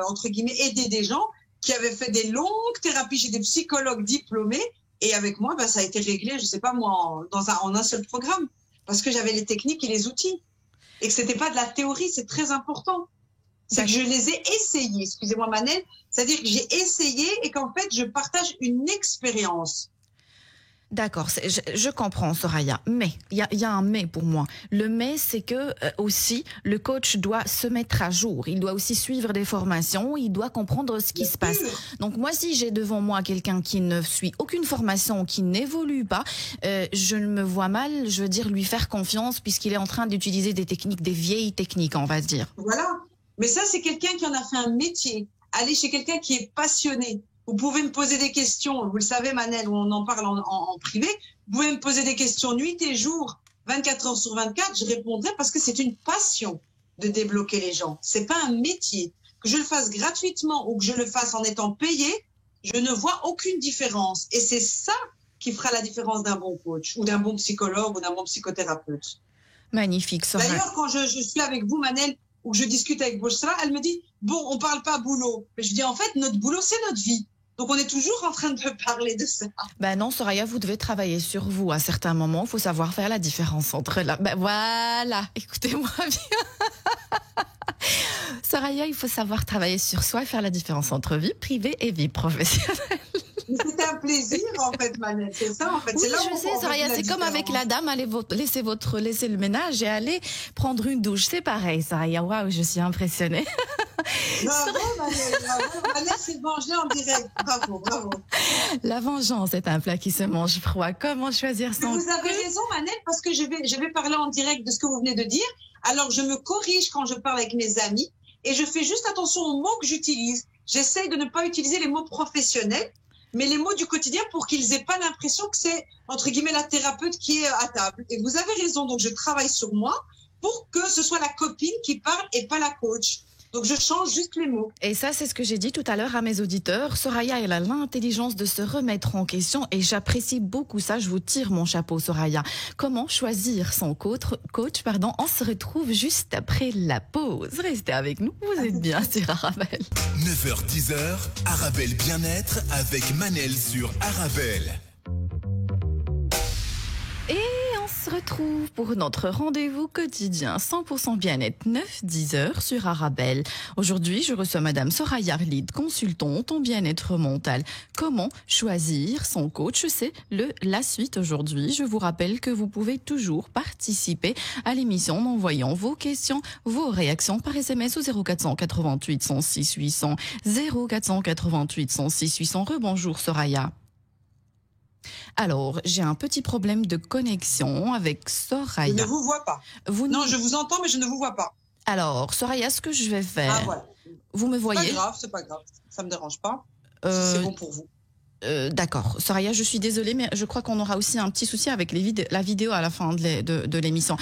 entre guillemets aidé des gens qui avaient fait des longues thérapies chez des psychologues diplômés. Et avec moi, ça a été réglé, je sais pas moi, en un seul programme, parce que j'avais les techniques et les outils, et que c'était pas de la théorie, c'est très important. C'est que je les ai essayés, excusez-moi Manel, c'est-à-dire que j'ai essayé et qu'en fait, je partage une expérience. D'accord, je comprends, Soraya, mais il y a un mais pour moi. Le mais, c'est que aussi le coach doit se mettre à jour. Il doit aussi suivre des formations. Il doit comprendre ce qui se passe. Donc moi, si j'ai devant moi quelqu'un qui ne suit aucune formation, qui n'évolue pas, je me vois mal, je veux dire, lui faire confiance puisqu'il est en train d'utiliser des techniques, des vieilles techniques, on va dire. Voilà. Mais ça, c'est quelqu'un qui en a fait un métier. Aller chez quelqu'un qui est passionné. Vous pouvez me poser des questions, vous le savez Manel, on en parle en privé, vous pouvez me poser des questions nuit et jour, 24 heures sur 24, je répondrai parce que c'est une passion de débloquer les gens. C'est pas un métier. Que je le fasse gratuitement ou que je le fasse en étant payé, je ne vois aucune différence. Et c'est ça qui fera la différence d'un bon coach ou d'un bon psychologue ou d'un bon psychothérapeute. Magnifique, Soraya. D'ailleurs, quand je suis avec vous Manel, ou que je discute avec Bouchra, elle me dit, bon, on parle pas boulot. Mais je dis, en fait, notre boulot, c'est notre vie. Donc, on est toujours en train de parler de ça. Ben non, Soraya, vous devez travailler sur vous. À certains moments, il faut savoir faire la différence entre là. Ben voilà, écoutez-moi bien. Soraya, il faut savoir travailler sur soi et faire la différence entre vie privée et vie professionnelle. C'était un plaisir, en fait, Manel. C'est ça, en fait. Oui, c'est là je sais, Soraya, c'est comme avec la dame, allez laissez le ménage et aller prendre une douche. C'est pareil, Soraya. Waouh, je suis impressionnée. Bravo, Manel, bravo. Manel s'est vengée en direct. Bravo, bravo. La vengeance est un plat qui se mange froid. Comment choisir son... Vous avez raison, Manel, parce que je vais parler en direct de ce que vous venez de dire. Alors, je me corrige quand je parle avec mes amis et je fais juste attention aux mots que j'utilise. J'essaye de ne pas utiliser les mots professionnels, mais les mots du quotidien pour qu'ils aient pas l'impression que c'est, entre guillemets, la thérapeute qui est à table. Et vous avez raison, donc je travaille sur moi pour que ce soit la copine qui parle et pas la coach. Donc je change juste les mots. Et ça, c'est ce que j'ai dit tout à l'heure à mes auditeurs. Soraya, elle a l'intelligence de se remettre en question et j'apprécie beaucoup ça. Je vous tire mon chapeau, Soraya. Comment choisir son coach, on se retrouve juste après la pause. Restez avec nous, vous êtes bien sur Arabelle. 9h-10h, Arabelle Bien-être avec Manel sur Arabelle. Et on se retrouve pour notre rendez-vous quotidien 100% bien-être 9-10 heures sur Arabelle. Aujourd'hui, je reçois Madame Soraya Arlid, consultante en bien-être mental. Comment choisir son coach? C'est la suite aujourd'hui. Je vous rappelle que vous pouvez toujours participer à l'émission en envoyant vos questions, vos réactions par SMS au 0488 106 800 0488 106 800. Rebonjour Soraya. Alors, j'ai un petit problème de connexion avec Soraya. Je ne vous vois pas. Non, je vous entends, mais je ne vous vois pas. Alors, Soraya, ce que je vais faire... Ah, voilà. Vous me voyez? C'est pas grave. Ça me dérange pas. Si c'est bon pour vous. D'accord. Soraya, je suis désolée, mais je crois qu'on aura aussi un petit souci avec la vidéo à la fin de l'émission.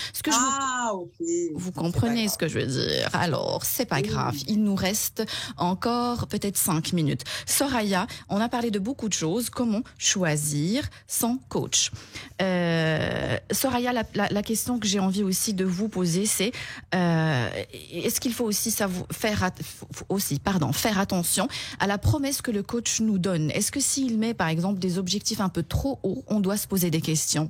Ok. Vous comprenez ce que je veux dire. Alors, c'est pas grave. Il nous reste encore peut-être 5 minutes. Soraya, on a parlé de beaucoup de choses. Comment choisir son coach? Soraya, la question que j'ai envie aussi de vous poser, c'est est-ce qu'il faut aussi faire attention à la promesse que le coach nous donne? Est-ce que s'il met, par exemple, des objectifs un peu trop hauts, on doit se poser des questions?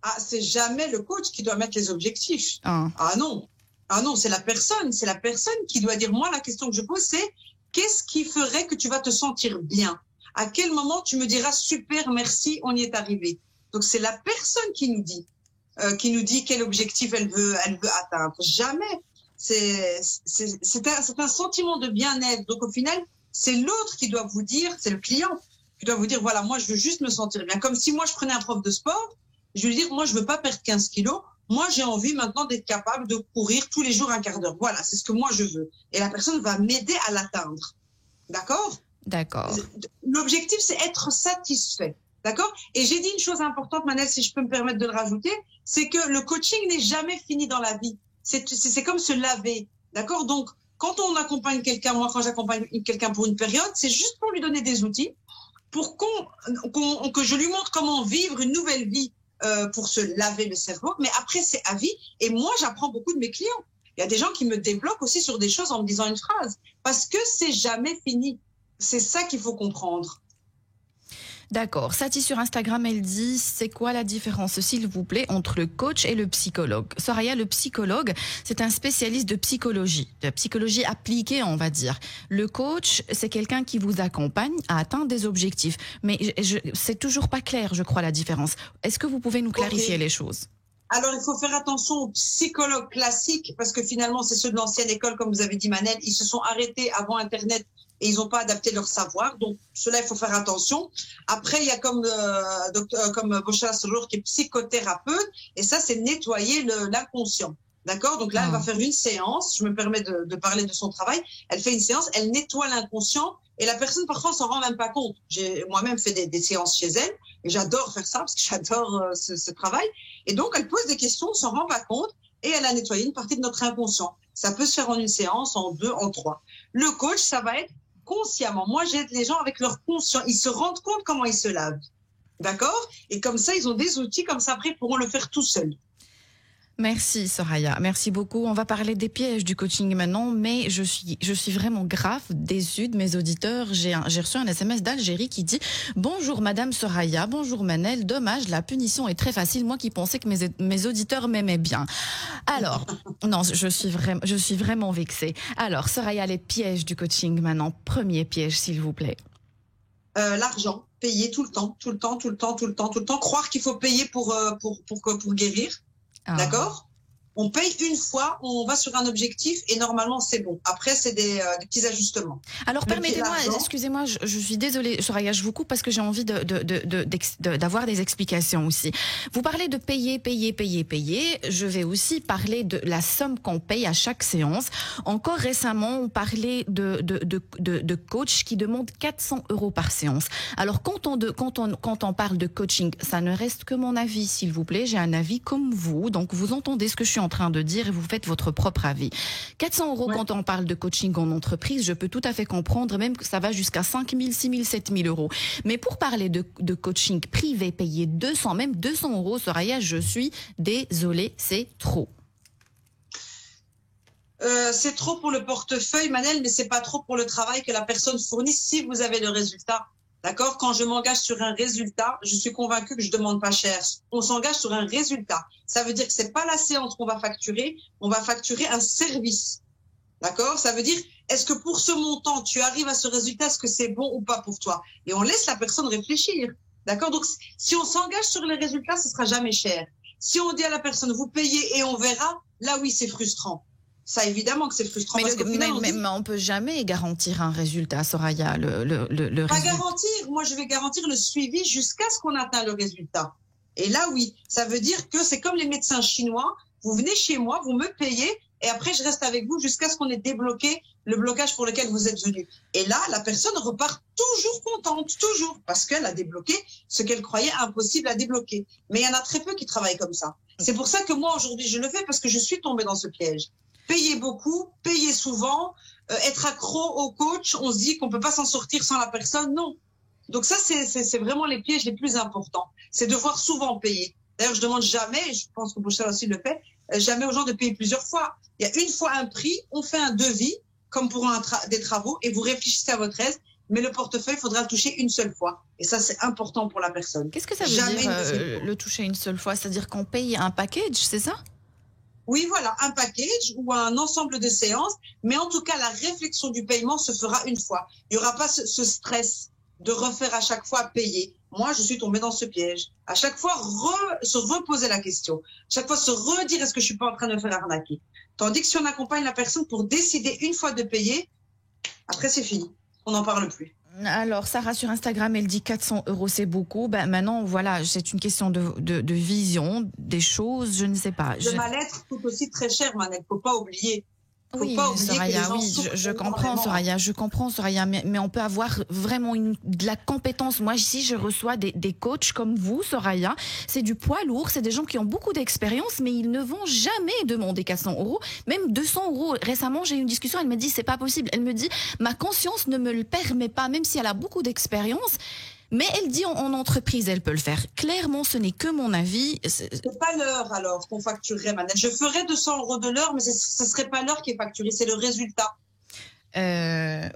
Ah, c'est jamais le coach qui doit mettre les objectifs. Ah. Ah non. Ah non, c'est la personne. C'est la personne qui doit dire, moi, la question que je pose, c'est qu'est-ce qui ferait que tu vas te sentir bien? À quel moment tu me diras, super, merci, on y est arrivé? Donc, c'est la personne qui nous dit quel objectif elle veut atteindre. Jamais. C'est un sentiment de bien-être. Donc, au final, c'est l'autre qui doit vous dire, c'est le client qui doit vous dire, voilà, moi, je veux juste me sentir bien. Comme si moi, je prenais un prof de sport, je vais lui dire, moi, je veux pas perdre 15 kilos. Moi, j'ai envie maintenant d'être capable de courir tous les jours un quart d'heure. Voilà, c'est ce que moi, je veux. Et la personne va m'aider à l'atteindre. D'accord? D'accord. L'objectif, c'est être satisfait. D'accord? Et j'ai dit une chose importante, Manel, si je peux me permettre de le rajouter, c'est que le coaching n'est jamais fini dans la vie. C'est comme se laver. D'accord? Donc, quand on accompagne quelqu'un, moi, quand j'accompagne quelqu'un pour une période, c'est juste pour lui donner des outils, pour que je lui montre comment vivre une nouvelle vie pour se laver le cerveau. Mais après, c'est à vie. Et moi, j'apprends beaucoup de mes clients. Il y a des gens qui me débloquent aussi sur des choses en me disant une phrase. Parce que c'est jamais fini. C'est ça qu'il faut comprendre. D'accord. Satie sur Instagram, elle dit, c'est quoi la différence, s'il vous plaît, entre le coach et le psychologue? Soraya, le psychologue, c'est un spécialiste de psychologie appliquée, on va dire. Le coach, c'est quelqu'un qui vous accompagne à atteindre des objectifs. Mais c'est toujours pas clair, je crois, la différence. Est-ce que vous pouvez nous clarifier les choses? Alors, il faut faire attention aux psychologues classiques, parce que finalement, c'est ceux de l'ancienne école, comme vous avez dit, Manel, ils se sont arrêtés avant Internet et ils n'ont pas adapté leur savoir. Donc, cela, il faut faire attention. Après, il y a comme Bosha Sorour qui est psychothérapeute, et ça, c'est nettoyer l'inconscient. D'accord? Donc là, elle va faire une séance. Je me permets de parler de son travail. Elle fait une séance, elle nettoie l'inconscient, et la personne, parfois, s'en rend même pas compte. J'ai moi-même fait des séances chez elle, et j'adore faire ça, parce que j'adore ce travail. Et donc, elle pose des questions, on s'en rend pas compte, et elle a nettoyé une partie de notre inconscient. Ça peut se faire en une séance, en 2, en 3. Le coach, ça va être consciemment. Moi, j'aide les gens avec leur conscient. Ils se rendent compte comment ils se lavent. D'accord? Et comme ça, ils ont des outils, comme ça, après, ils pourront le faire tout seuls. Merci Soraya, merci beaucoup. On va parler des pièges du coaching maintenant, mais je suis vraiment grave déçue de mes auditeurs. J'ai reçu un SMS d'Algérie qui dit « Bonjour Madame Soraya, bonjour Manel, dommage, la punition est très facile, moi qui pensais que mes auditeurs m'aimaient bien. » Alors, non, je suis vraiment vexée. Alors, Soraya, les pièges du coaching maintenant. Premier piège, s'il vous plaît. L'argent, payer tout le temps. Croire qu'il faut payer pour guérir. Ah. D'accord? On paye une fois, on va sur un objectif et normalement c'est bon. Après c'est des petits ajustements. Alors permettez-moi, excusez-moi, je suis désolée Soraya, je vous coupe parce que j'ai envie d'avoir des explications aussi. Vous parlez de payer. Je vais aussi parler de la somme qu'on paye à chaque séance. Encore récemment, on parlait de coach qui demande 400 € par séance. Alors quand on parle de coaching, ça ne reste que mon avis, s'il vous plaît. J'ai un avis comme vous, donc vous entendez ce que je suis en train de dire et vous faites votre propre avis. 400 € quand on parle de coaching en entreprise, je peux tout à fait comprendre, même que ça va jusqu'à 5 000, 6 000, 7 000 €. Mais pour parler de coaching privé, payer 200, même 200 €, Soraya, je suis désolée, c'est trop. C'est trop pour le portefeuille, Manel, mais c'est pas trop pour le travail que la personne fournit si vous avez le résultat. D'accord? Quand je m'engage sur un résultat, je suis convaincue que je demande pas cher. On s'engage sur un résultat. Ça veut dire que c'est pas la séance qu'on va facturer, on va facturer un service. D'accord? Ça veut dire, est-ce que pour ce montant, tu arrives à ce résultat, est-ce que c'est bon ou pas pour toi? Et on laisse la personne réfléchir. D'accord? Donc, si on s'engage sur les résultats, ce sera jamais cher. Si on dit à la personne, vous payez et on verra, là oui, c'est frustrant. Ça, évidemment que c'est frustrant. Mais on peut jamais garantir un résultat, Soraya. Le pas résultat. Garantir. Moi, je vais garantir le suivi jusqu'à ce qu'on atteigne le résultat. Et là, oui, ça veut dire que c'est comme les médecins chinois. Vous venez chez moi, vous me payez, et après, je reste avec vous jusqu'à ce qu'on ait débloqué le blocage pour lequel vous êtes venu. Et là, la personne repart toujours contente, toujours, parce qu'elle a débloqué ce qu'elle croyait impossible à débloquer. Mais il y en a très peu qui travaillent comme ça. C'est pour ça que moi, aujourd'hui, je le fais parce que je suis tombée dans ce piège. Payer beaucoup, payer souvent, être accro au coach, on se dit qu'on peut pas s'en sortir sans la personne, non. Donc ça, c'est vraiment les pièges les plus importants. C'est devoir souvent payer. D'ailleurs, je demande jamais, je pense que Bouchard aussi le fait, jamais aux gens de payer plusieurs fois. Il y a une fois un prix, on fait un devis, comme pour des travaux, et vous réfléchissez à votre aise, mais le portefeuille, il faudra le toucher une seule fois. Et ça, c'est important pour la personne. Qu'est-ce que ça veut dire, le toucher une seule fois? C'est-à-dire qu'on paye un package, c'est ça? Oui, voilà, un package ou un ensemble de séances. Mais en tout cas, la réflexion du paiement se fera une fois. Il n'y aura pas ce stress de refaire à chaque fois payer. Moi, je suis tombée dans ce piège. À chaque fois, se reposer la question. Chaque fois, se redire, est-ce que je suis pas en train de me faire arnaquer? Tandis que si on accompagne la personne pour décider une fois de payer, après, c'est fini. On n'en parle plus. Alors, Sarah sur Instagram, elle dit 400 €, c'est beaucoup. Ben, maintenant, voilà, c'est une question de vision des choses, je ne sais pas. Le mal-être coûte aussi très cher, Manel, faut pas oublier. Oui, Soraya, je comprends, Soraya, mais on peut avoir vraiment de la compétence. Moi, ici, je reçois des coachs comme vous, Soraya. C'est du poids lourd, c'est des gens qui ont beaucoup d'expérience, mais ils ne vont jamais demander 400 €, même 200 €. Récemment, j'ai eu une discussion, elle me dit, c'est pas possible. Elle me dit, ma conscience ne me le permet pas, même si elle a beaucoup d'expérience. Mais elle dit en entreprise, elle peut le faire. Clairement, ce n'est que mon avis. C'est pas l'heure alors qu'on facturerait, Manel. Je ferais 200 € de l'heure, mais ce serait pas l'heure qui est facturée, c'est le résultat.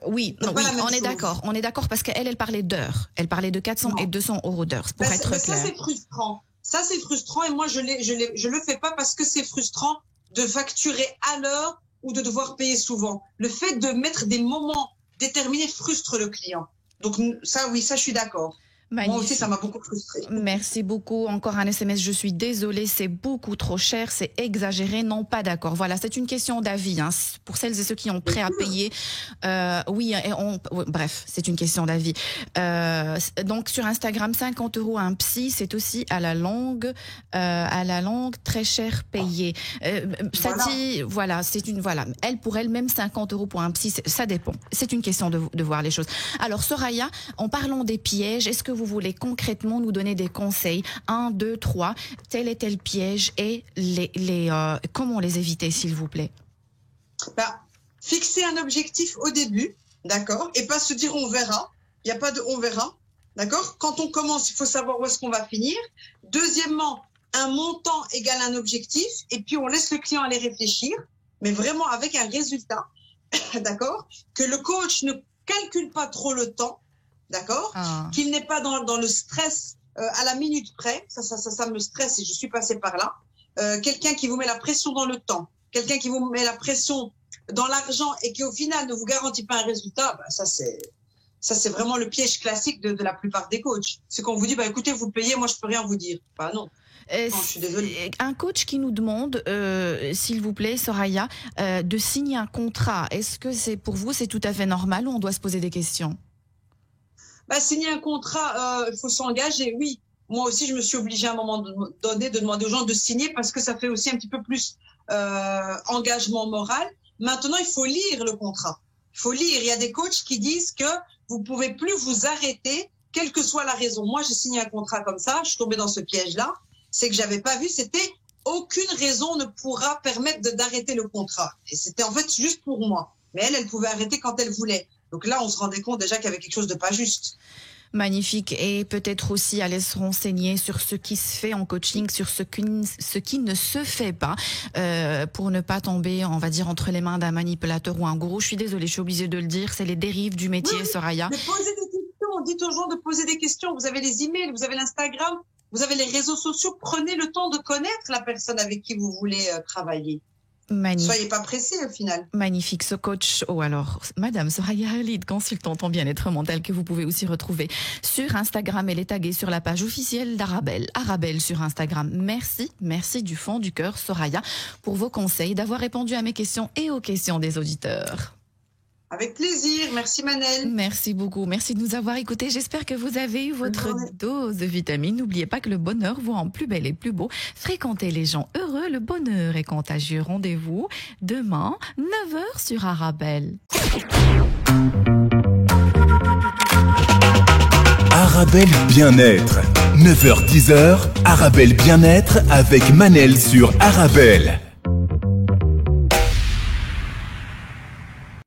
Oui, on est d'accord. On est d'accord parce qu'elle parlait d'heures. Elle parlait de 400 et 200 € d'heure, pour être clair. Ça, c'est frustrant. Ça, c'est frustrant et moi, je le fais pas parce que c'est frustrant de facturer à l'heure ou de devoir payer souvent. Le fait de mettre des moments déterminés frustre le client. Donc ça, oui, ça, je suis d'accord. Magnifique. Moi aussi, ça m'a beaucoup frustrée. Merci beaucoup. Encore un SMS. Je suis désolée, c'est beaucoup trop cher, c'est exagéré. Non, pas d'accord. Voilà, c'est une question d'avis. Hein. Pour celles et ceux qui ont prêt à payer, oui, bref, c'est une question d'avis. Donc sur Instagram, 50 € un psy, c'est aussi à la longue, très cher payé. Sati, voilà, elle pour elle-même 50 € pour un psy, ça dépend. C'est une question de voir les choses. Alors Soraya, en parlant des pièges, est-ce que vous voulez concrètement nous donner des conseils, 1, 2, 3, tel et tel piège et comment les éviter, s'il vous plaît? Fixer un objectif au début, d'accord, et pas se dire on verra. Il n'y a pas de on verra, d'accord. Quand on commence, il faut savoir où est-ce qu'on va finir. Deuxièmement, un montant égale un objectif, et puis on laisse le client aller réfléchir, mais vraiment avec un résultat, d'accord, que le coach ne calcule pas trop le temps. D'accord, qu'il n'est pas dans le stress à la minute près. Ça me stresse et je suis passée par là. Quelqu'un qui vous met la pression dans le temps, quelqu'un qui vous met la pression dans l'argent et qui au final ne vous garantit pas un résultat, ça c'est vraiment le piège classique de la plupart des coachs. C'est qu'on vous dit écoutez, vous payez, moi je peux rien vous dire. Non. Non, je suis désolée. Un coach qui nous demande, s'il vous plaît, Soraya, de signer un contrat. Est-ce que c'est pour vous, c'est tout à fait normal ou on doit se poser des questions? Signer un contrat, il faut s'engager, oui. Moi aussi, je me suis obligée à un moment donné de demander aux gens de signer parce que ça fait aussi un petit peu plus engagement moral. Maintenant, il faut lire le contrat. Il faut lire. Il y a des coachs qui disent que vous pouvez plus vous arrêter, quelle que soit la raison. Moi, j'ai signé un contrat comme ça, je suis tombée dans ce piège-là. C'est que j'avais pas vu, c'était aucune raison ne pourra permettre d'arrêter le contrat. Et c'était en fait juste pour moi. Mais elle pouvait arrêter quand elle voulait. Donc là, on se rendait compte déjà qu'il y avait quelque chose de pas juste. Magnifique. Et peut-être aussi aller se renseigner sur ce qui se fait en coaching, sur ce qui ne se fait pas, pour ne pas tomber, on va dire, entre les mains d'un manipulateur ou un gourou. Je suis désolée, je suis obligée de le dire, c'est les dérives du métier, Soraya. Mais posez des questions, dites aux gens de poser des questions. Vous avez les emails, vous avez l'Instagram, vous avez les réseaux sociaux. Prenez le temps de connaître la personne avec qui vous voulez travailler. Magnifique. Soyez pas pressés au final. Magnifique, ce coach. Alors, Madame Soraya Khalid, consultante en bien-être mental que vous pouvez aussi retrouver sur Instagram. Elle est taguée sur la page officielle d'Arabelle. Arabelle sur Instagram. Merci du fond du cœur, Soraya, pour vos conseils, d'avoir répondu à mes questions et aux questions des auditeurs. Avec plaisir. Merci Manel. Merci beaucoup. Merci de nous avoir écoutés. J'espère que vous avez eu votre dose de vitamines. N'oubliez pas que le bonheur vous rend plus belle et plus beau. Fréquentez les gens heureux. Le bonheur est contagieux. Rendez-vous demain, 9h sur Arabelle. Arabelle Bien-être. 9h-10h, Arabelle Bien-être avec Manel sur Arabelle.